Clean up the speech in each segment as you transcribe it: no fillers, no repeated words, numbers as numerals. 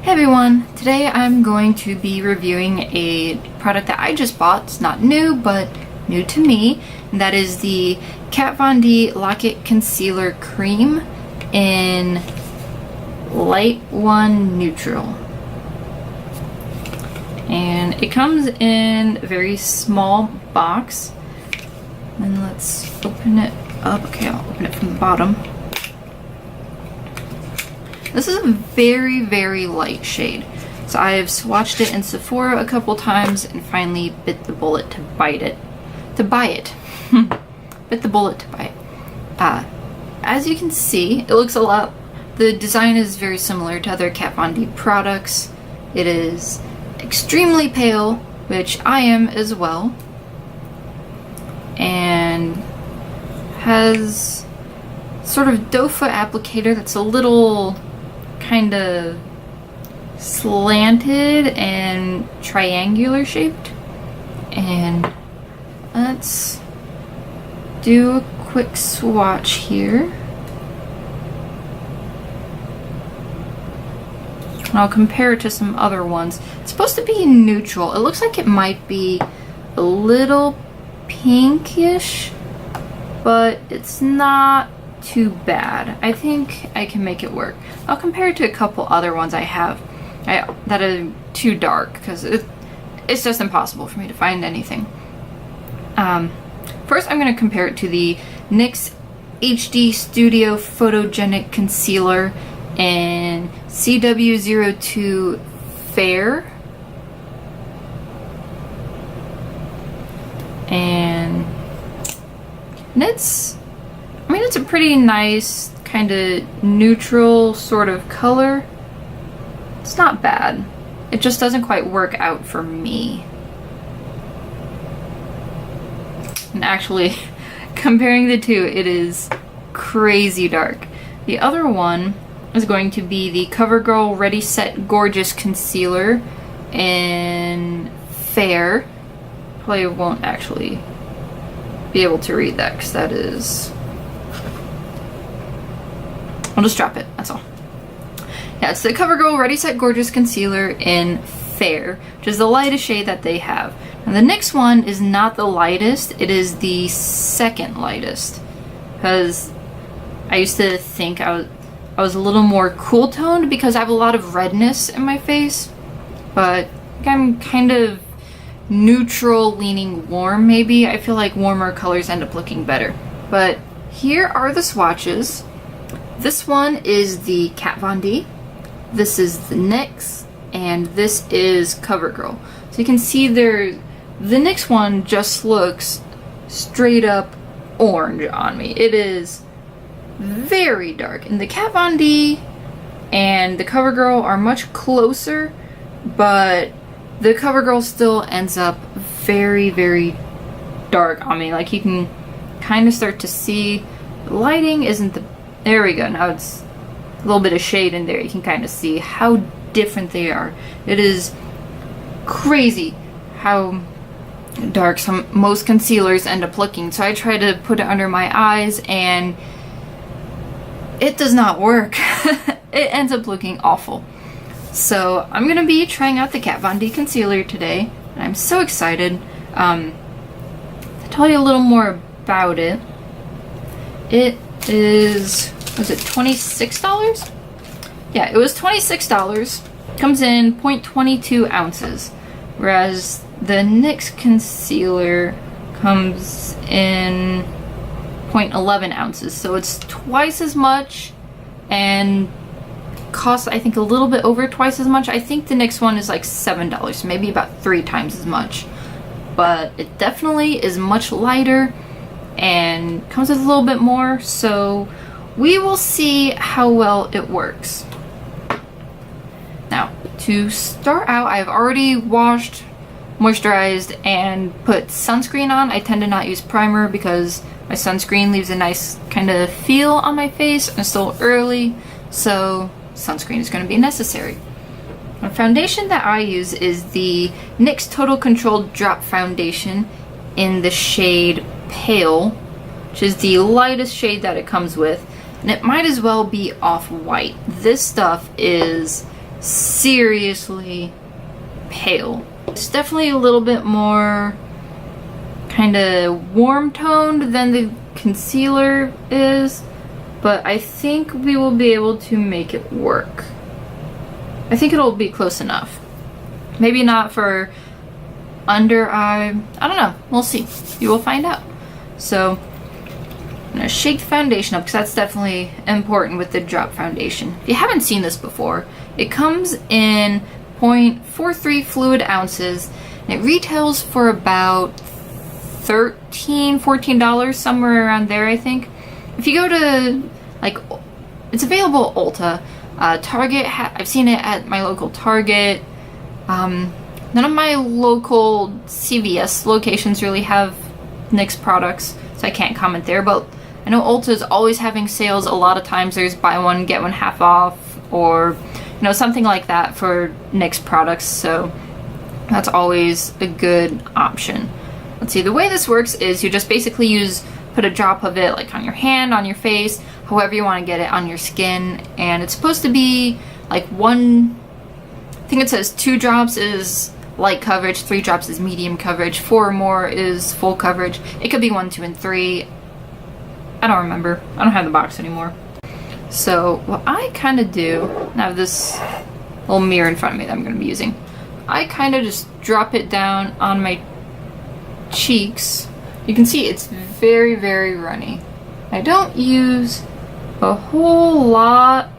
Hey everyone! Today I'm going to be reviewing a product that I just bought. It's not new, but new to me. And that is the Kat Von D Lock-It Concealer Cream in Light 1 Neutral. And it comes in a very small box. And let's open it up. Okay, I'll open it from the bottom. This is a very, very light shade. So I've swatched it in Sephora a couple times and finally bit the bullet to buy it. Bit the bullet to buy it. As you can see, it looks a lot, the design is very similar to other Kat Von D products. It is extremely pale, which I am as well, and has sort of doe foot applicator that's a little kind of slanted and triangular shaped. And let's do a quick swatch here. And I'll compare it to some other ones. It's supposed to be neutral. It looks like it might be a little pinkish, but it's not too bad. I think I can make it work. I'll compare it to a couple other ones I have that are too dark because it's just impossible for me to find anything. First I'm going to compare it to the NYX HD Studio Photogenic Concealer in CW02 Fair. And it's a pretty nice kind of neutral sort of color. It's not bad. It just doesn't quite work out for me. And actually, comparing the two, it is crazy dark. The other one is going to be the CoverGirl Ready Set Gorgeous Concealer in Fair. Probably won't actually be able to read that because that is... I'll just drop it, that's all. Yeah, it's the CoverGirl Ready Set Gorgeous Concealer in Fair, which is the lightest shade that they have. And the next one is not the lightest, it is the second lightest. Because I used to think I was a little more cool toned because I have a lot of redness in my face. But I'm kind of neutral leaning warm maybe. I feel like warmer colors end up looking better. But here are the swatches. This one is the Kat Von D, this is the NYX, and this is CoverGirl. So you can see the NYX one just looks straight up orange on me. It is very dark. And the Kat Von D and the CoverGirl are much closer, but the CoverGirl still ends up very, very dark on me. Like you can kind of start to see the lighting isn't the... There we go, now it's a little bit of shade in there. You can kind of see how different they are. It is crazy how dark most concealers end up looking. So I try to put it under my eyes and it does not work. It ends up looking awful. So I'm going to be trying out the Kat Von D concealer today. I'm so excited. To tell you a little more about it, it is, was it $26? Yeah, it was $26. Comes in 0.22 ounces, whereas the NYX concealer comes in 0.11 ounces. So it's twice as much and costs, I think, a little bit over twice as much. I think the NYX one is like $7, so maybe about 3 times as much. But it definitely is much lighter and comes with a little bit more, so we will see how well it works. Now, to start out, I've already washed, moisturized, and put sunscreen on. I tend to not use primer because my sunscreen leaves a nice kind of feel on my face, and it's still early, so sunscreen is going to be necessary. The foundation that I use is the NYX Total Control Drop Foundation in the shade Pale, which is the lightest shade that it comes with, and it might as well be off-white. This stuff is seriously pale. It's definitely a little bit more kind of warm toned than the concealer is, but I think we will be able to make it work. I think it'll be close enough. Maybe not for under eye. I don't know. We'll see. You will find out. So I'm gonna shake the foundation up because that's definitely important with the drop foundation. If you haven't seen this before, it comes in 0.43 fluid ounces and it retails for about $13-14, somewhere around there, I think. If you go to, like, it's available at Ulta, Target, I've seen it at my local Target. None of my local CVS locations really have NYX products, so I can't comment there, but I know Ulta is always having sales. A lot of times there's buy one, get one half off, or, you know, something like that for NYX products, so that's always a good option. Let's see, the way this works is you just basically put a drop of it like on your hand, on your face, however you want to get it on your skin, and it's supposed to be like I think it says 2 drops is light coverage, 3 drops is medium coverage, 4 or more is full coverage. It could be 1, 2, and 3. I don't remember. I don't have the box anymore. So what I kind of do, and I have this little mirror in front of me that I'm going to be using, I kind of just drop it down on my cheeks. You can see it's very, very runny. I don't use a whole lot.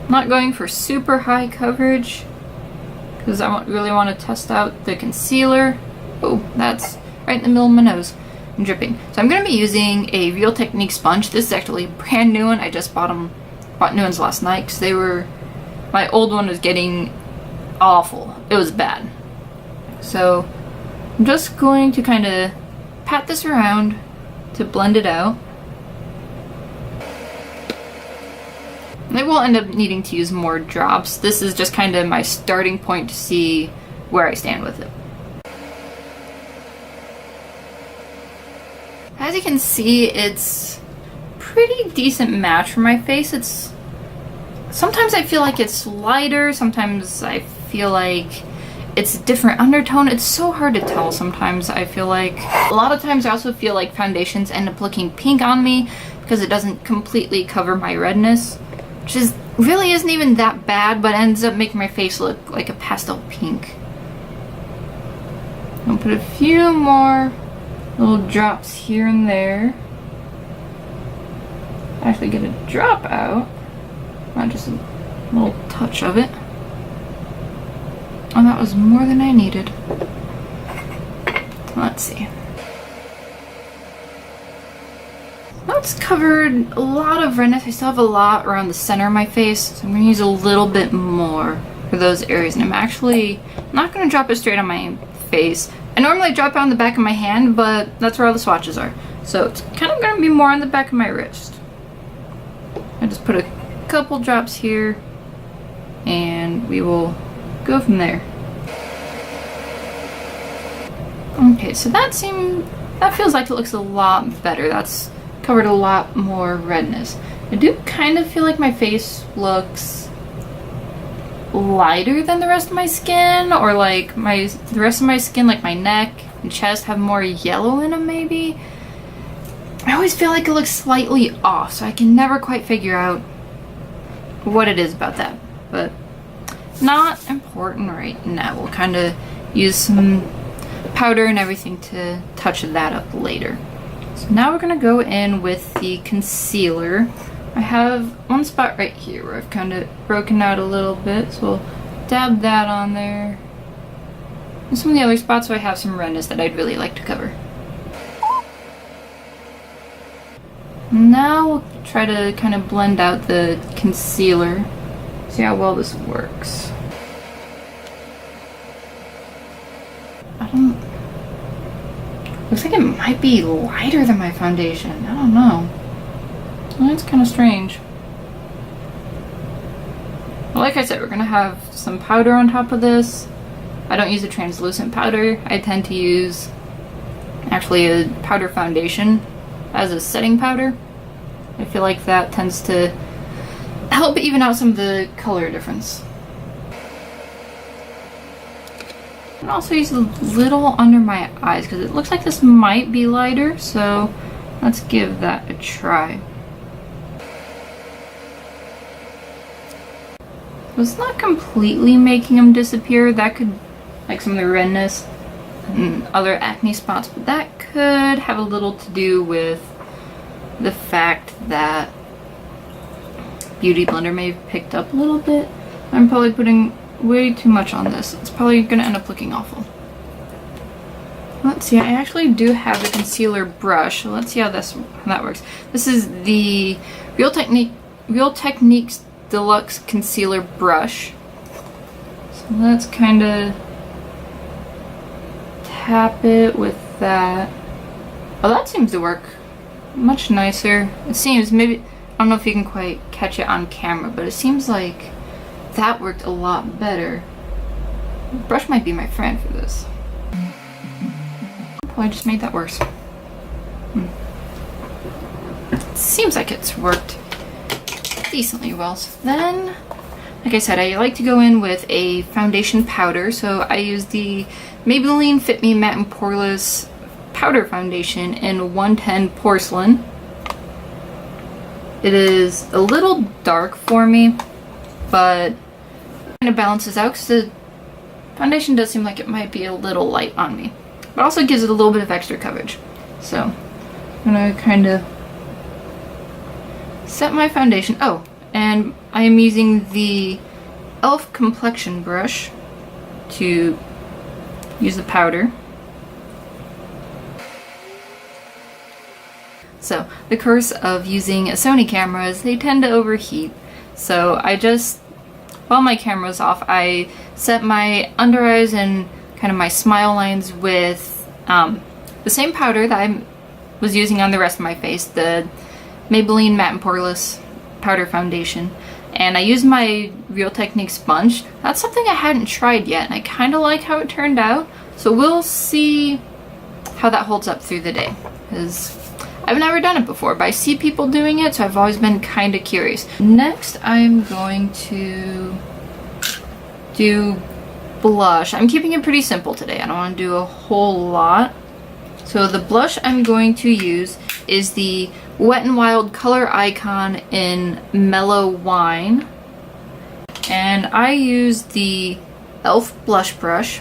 I'm not going for super high coverage because I really want to test out the concealer. Oh, that's right in the middle of my nose. I'm dripping. So I'm going to be using a Real Technique sponge. This is actually a brand new one. I just bought new ones last night because my old one was getting awful. It was bad. So I'm just going to kind of pat this around to blend it out. I will end up needing to use more drops. This is just kind of my starting point to see where I stand with it. As you can see, it's pretty decent match for my face. Sometimes I feel like it's lighter, sometimes I feel like it's a different undertone. It's so hard to tell sometimes, I feel like. A lot of times I also feel like foundations end up looking pink on me because it doesn't completely cover my redness, which really isn't even that bad, but ends up making my face look like a pastel pink. I'll put a few more little drops here and there. Actually get a drop out, not just a little touch of it. And that was more than I needed. Let's see. Now it's covered a lot of redness. I still have a lot around the center of my face, so I'm going to use a little bit more for those areas. And I'm actually not going to drop it straight on my face. I normally drop it on the back of my hand, but that's where all the swatches are. So it's kind of going to be more on the back of my wrist. I just put a couple drops here, and we will go from there. Okay, so that feels like it looks a lot better. That's covered a lot more redness. I do kind of feel like my face looks lighter than the rest of my skin, or like the rest of my skin, like my neck and chest, have more yellow in them maybe. I always feel like it looks slightly off, so I can never quite figure out what it is about that, but not important right now. We'll kind of use some powder and everything to touch that up later. So now we're gonna go in with the concealer. I have one spot right here where I've kind of broken out a little bit, so we'll dab that on there. And some of the other spots where I have some redness that I'd really like to cover. Now we'll try to kind of blend out the concealer, see how well this works. Looks like it might be lighter than my foundation. I don't know. That's kind of strange. Well, like I said, we're gonna have some powder on top of this. I don't use a translucent powder. I tend to use actually a powder foundation as a setting powder. I feel like that tends to help even out some of the color difference. And also use a little under my eyes because it looks like this might be lighter, so let's give that a try. It's not completely making them disappear. That could, like some of the redness and other acne spots, but that could have a little to do with the fact that Beauty Blender may have picked up a little bit. I'm probably putting way too much on this. It's probably gonna end up looking awful. Let's see, I actually do have a concealer brush, so let's see how that works. This is the Real Techniques Deluxe Concealer Brush. So let's kind of tap it with that. Oh, that seems to work much nicer. It seems, maybe, I don't know if you can quite catch it on camera, but it seems like that worked a lot better. The brush might be my friend for this. Oh, I just made that worse. It seems like it's worked decently well. So then, like I said, I like to go in with a foundation powder, so I use the Maybelline Fit Me Matte and Poreless Powder Foundation in 110 Porcelain. It is a little dark for me, but it kind of balances out because the foundation does seem like it might be a little light on me, but also gives it a little bit of extra coverage. So I'm gonna kind of set my foundation. Oh, and I am using the e.l.f. complexion brush to use the powder. So the curse of using a Sony camera is they tend to overheat. So I just, while my camera's off, I set my under eyes and kind of my smile lines with the same powder that I was using on the rest of my face, the Maybelline Matte and Poreless Powder Foundation. And I used my Real Techniques sponge. That's something I hadn't tried yet, and I kind of like how it turned out. So we'll see how that holds up through the day, because I've never done it before, but I see people doing it, so I've always been kind of curious. Next, I'm going to do blush. I'm keeping it pretty simple today. I don't want to do a whole lot. So the blush I'm going to use is the Wet n Wild Color Icon in Mellow Wine. And I use the e.l.f. blush brush.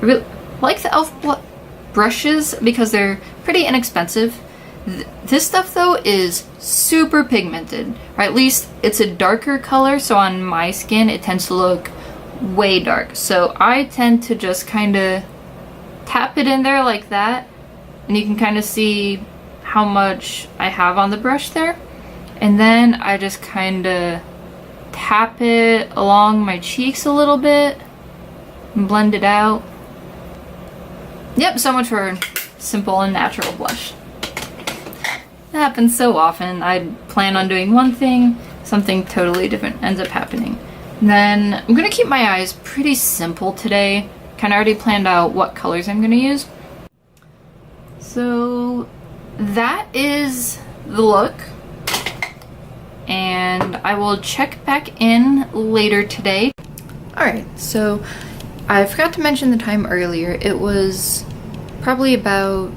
I really like the e.l.f. brushes because they're pretty inexpensive. This stuff though is super pigmented, or at least it's a darker color, so on my skin it tends to look way dark. So I tend to just kind of tap it in there like that, and you can kind of see how much I have on the brush there. And then I just kind of tap it along my cheeks a little bit and blend it out. Yep, so much for simple and natural blush. That happens so often. I plan on doing one thing, something totally different ends up happening. And then I'm gonna keep my eyes pretty simple today. Kind of already planned out what colors I'm gonna use. So that is the look. And I will check back in later today. Alright, so I forgot to mention the time earlier. It was probably about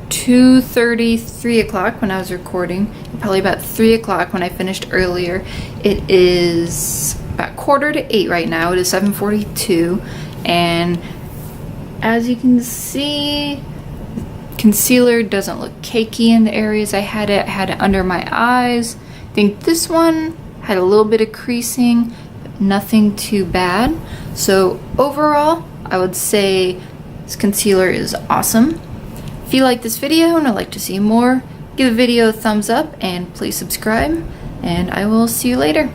2:30, 3 o'clock when I was recording. Probably about 3 o'clock when I finished earlier. It is about 7:45 right now. It is 7:42, and as you can see, concealer doesn't look cakey in the areas I had it. I had it under my eyes. I think this one had a little bit of creasing, but nothing too bad. So overall, I would say this concealer is awesome. If you like this video and would like to see more, give the video a thumbs up and please subscribe, and I will see you later.